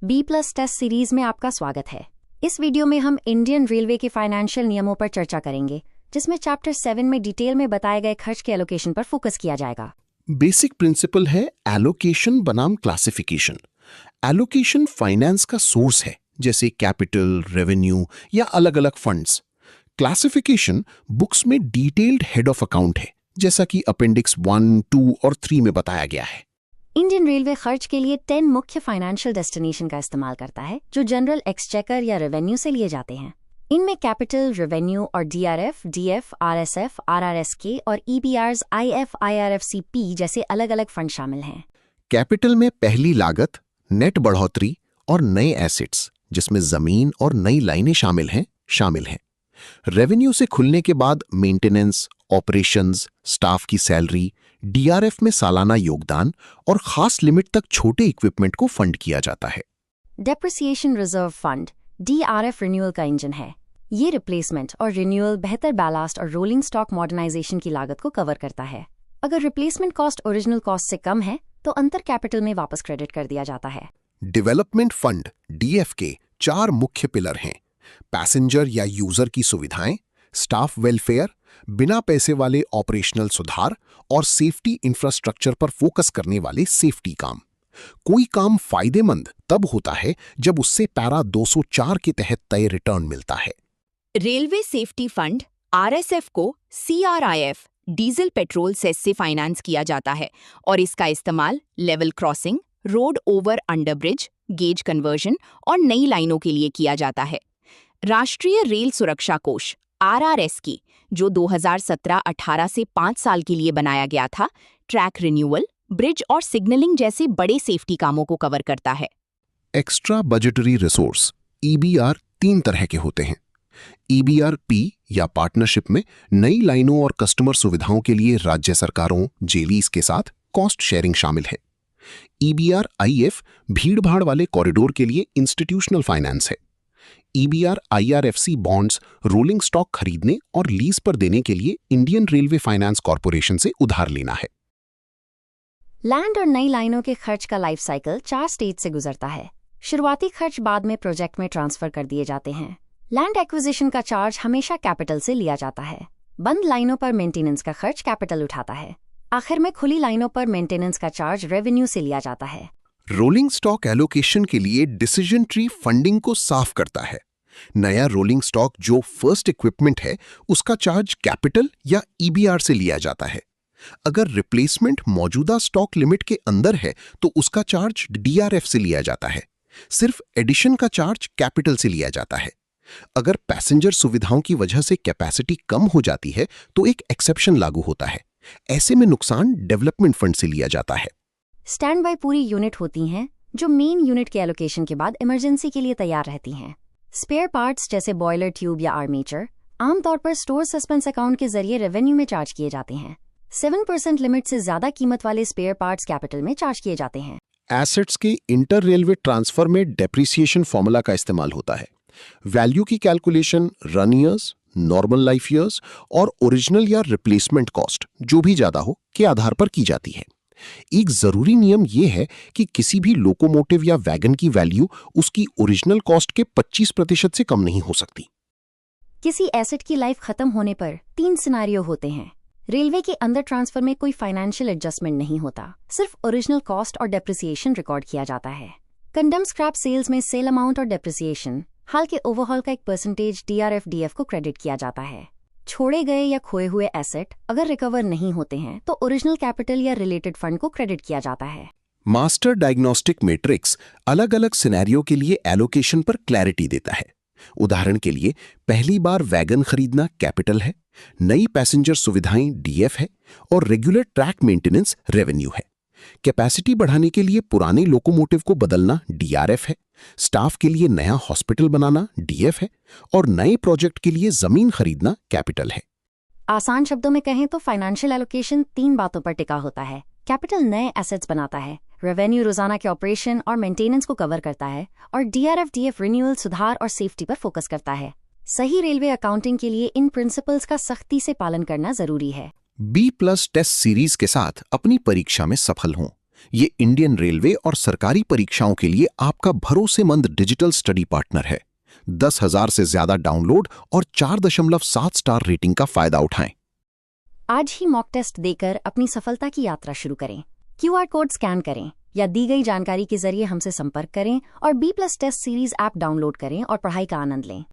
B plus test series में आपका स्वागत है। इस वीडियो में हम इंडियन रेलवे के फाइनेंशियल नियमों पर चर्चा करेंगे, जिसमें चैप्टर 7 में डिटेल में बताए गए खर्च के एलोकेशन पर फोकस किया जाएगा। बेसिक प्रिंसिपल है एलोकेशन बनाम क्लासिफिकेशन। एलोकेशन फाइनेंस का सोर्स है, जैसे कैपिटल, रेवेन्यू या अलग अलग फंड्स। क्लासिफिकेशन बुक्स में डिटेल्ड हेड ऑफ अकाउंट है, जैसा कि अपेंडिक्स 1, 2 और 3 में बताया गया है। इंडियन रेलवे खर्च के लिए 10 मुख्य फाइनेंशियल डेस्टिनेशन का इस्तेमाल करता है, जो जनरल एक्सचेकर या रेवेन्यू से लिए जाते हैं। इनमें कैपिटल, रेवेन्यू और डीआरएफ, डीएफ, आरएसएफ, आरआरएसके और ईबीआरस, आईएफ, आईआरएफसीपी जैसे अलग अलग फंड शामिल हैं। कैपिटल में पहली लागत, नेट बढ़ोतरी और नए एसेट्स, जिसमें जमीन और नई लाइनें शामिल हैं। रेवेन्यू से खुलने के बाद मेंटेनेंस, ऑपरेशंस, स्टाफ की सैलरी, डीआरएफ में सालाना योगदान और खास लिमिट तक छोटे इक्विपमेंट को फंड किया जाता है। Depreciation reserve fund DRF renewal का इंजन है। ये रिप्लेसमेंट और रिन्यूअल, बेहतर बैलास्ट और रोलिंग स्टॉक मॉडर्नाइजेशन की लागत को कवर करता है। अगर रिप्लेसमेंट कॉस्ट ओरिजिनल कॉस्ट से कम है तो अंतर कैपिटल में वापस क्रेडिट कर दिया जाता है। डेवलपमेंट फंड डीएफ के 4 मुख्य पिलर हैं: पैसेंजर या यूजर की सुविधाएं, स्टाफ वेलफेयर, बिना पैसे वाले ऑपरेशनल सुधार और सेफ्टी इंफ्रास्ट्रक्चर पर फोकस करने वाले सेफ्टी काम। कोई काम फायदेमंद तब होता है जब उससे पैरा 204 के तहत तय रिटर्न मिलता है। रेलवे सेफ्टी फंड आरएसएफ को सीआरआईएफ डीजल पेट्रोल सेस से फाइनेंस किया जाता है और इसका इस्तेमाल level crossing, road over under bridge, gauge conversion और नई लाइनों के लिए किया जाता है। राष्ट्रीय रेल सुरक्षा कोष आरआरएस की, जो 2017-18 से 5 साल के लिए बनाया गया था, ट्रैक रिन्यूअल, ब्रिज और सिग्नलिंग जैसे बड़े सेफ्टी कामों को कवर करता है। एक्स्ट्रा बजटरी रिसोर्स ईबीआर 3 तरह के होते हैं। ईबीआर पी या पार्टनरशिप में नई लाइनों और कस्टमर सुविधाओं के लिए राज्य सरकारों, जेवीज के साथ कॉस्ट शेयरिंग शामिल है। ईबीआर आईएफ भीड़-भाड़ वाले कॉरिडोर के लिए इंस्टीट्यूशनल फाइनेंस है। EBR IRFC bonds rolling stock खरीदने और लीज पर देने के लिए इंडियन रेलवे फाइनेंस कॉर्पोरेशन से उधार लेना है। लैंड और नई लाइनों के खर्च का लाइफ साइकिल 4 स्टेज से गुजरता है। शुरुआती खर्च बाद में प्रोजेक्ट में ट्रांसफर कर दिए जाते हैं। लैंड एक्विजिशन का चार्ज हमेशा कैपिटल से लिया जाता है। बंद लाइनों पर मेंटेनेंस का खर्च कैपिटल उठाता है। आखिर में खुली लाइनों पर मेंटेनेंस का चार्ज रेवेन्यू से लिया जाता है। रोलिंग स्टॉक एलोकेशन के लिए डिसीजन ट्री फंडिंग को साफ करता है। नया रोलिंग स्टॉक जो फर्स्ट इक्विपमेंट है, उसका चार्ज कैपिटल या ईबीआर से लिया जाता है। अगर रिप्लेसमेंट मौजूदा स्टॉक लिमिट के अंदर है तो उसका चार्ज डीआरएफ से लिया जाता है। सिर्फ एडिशन का चार्ज कैपिटल से लिया जाता है। अगर पैसेंजर सुविधाओं की वजह से कैपेसिटी कम हो जाती है तो एक एक्सेप्शन लागू होता है। ऐसे में नुकसान डेवलपमेंट फंड से लिया जाता है। स्टैंड बाय पूरी यूनिट होती हैं, जो मेन यूनिट के एलोकेशन के बाद इमरजेंसी के लिए तैयार रहती हैं। स्पेयर पार्ट्स जैसे बॉयलर ट्यूब या आर्मेचर आमतौर पर स्टोर सस्पेंस अकाउंट के जरिए रेवेन्यू में चार्ज किए जाते हैं। 7% लिमिट से ज्यादा कीमत वाले स्पेयर पार्ट्स कैपिटल में चार्ज किए जाते हैं। एसेट्स के इंटर रेलवे ट्रांसफर में डेप्रिसिएशन फॉर्मूला का इस्तेमाल होता है। वैल्यू की calculation run years, normal life years और ओरिजिनल या रिप्लेसमेंट कॉस्ट, जो भी ज्यादा हो, के आधार पर की जाती है। एक जरूरी नियम यह है कि किसी भी लोकोमोटिव या वैगन की वैल्यू उसकी ओरिजिनल कॉस्ट के 25% से कम नहीं हो सकती। किसी एसेट की लाइफ खत्म होने पर 3 सिनारियो होते हैं। रेलवे के अंदर ट्रांसफर में कोई फाइनेंशियल एडजस्टमेंट नहीं होता, सिर्फ ओरिजिनल कॉस्ट और डेप्रिसिएशन रिकॉर्ड किया जाता है। कंडम स्क्रैप सेल्स में सेल अमाउंट और डेप्रिसिएशन, हाल के ओवरहॉल का एक परसेंटेज डीआरएफ डीएफ को क्रेडिट किया जाता है। छोड़े गए या खोए हुए एसेट अगर रिकवर नहीं होते हैं तो ओरिजिनल कैपिटल या रिलेटेड फंड को क्रेडिट किया जाता है। मास्टर डायग्नोस्टिक मैट्रिक्स अलग अलग सिनेरियो के लिए एलोकेशन पर क्लैरिटी देता है। उदाहरण के लिए, पहली बार वैगन खरीदना कैपिटल है, नई पैसेंजर सुविधाएं डीएफ है और रेगुलर ट्रैक मेंटेनेंस रेवेन्यू है। कैपेसिटी बढ़ाने के लिए पुराने लोकोमोटिव को बदलना डीआरएफ है, स्टाफ के लिए नया हॉस्पिटल बनाना डीएफ है और नए प्रोजेक्ट के लिए जमीन खरीदना कैपिटल है। आसान शब्दों में कहें तो फाइनेंशियल एलोकेशन 3 बातों पर टिका होता है। कैपिटल नए एसेट्स बनाता है, रेवेन्यू रोजाना के ऑपरेशन और मेंटेनेंस को कवर करता है और डीआरएफ डीएफ रिन्यूअल, सुधार और सेफ्टी पर फोकस करता है। सही रेलवे अकाउंटिंग के लिए इन प्रिंसिपल्स का सख्ती से पालन करना जरूरी है। बी प्लस टेस्ट सीरीज के साथ अपनी परीक्षा में सफल हों। ये इंडियन रेलवे और सरकारी परीक्षाओं के लिए आपका भरोसेमंद डिजिटल स्टडी पार्टनर है। 10,000 से ज्यादा डाउनलोड और 4.7 स्टार रेटिंग का फायदा उठाएं। आज ही मॉक टेस्ट देकर अपनी सफलता की यात्रा शुरू करें। QR कोड स्कैन करें या दी गई जानकारी के जरिए हमसे संपर्क करें और B+ test series app download करें और पढ़ाई का आनंद लें।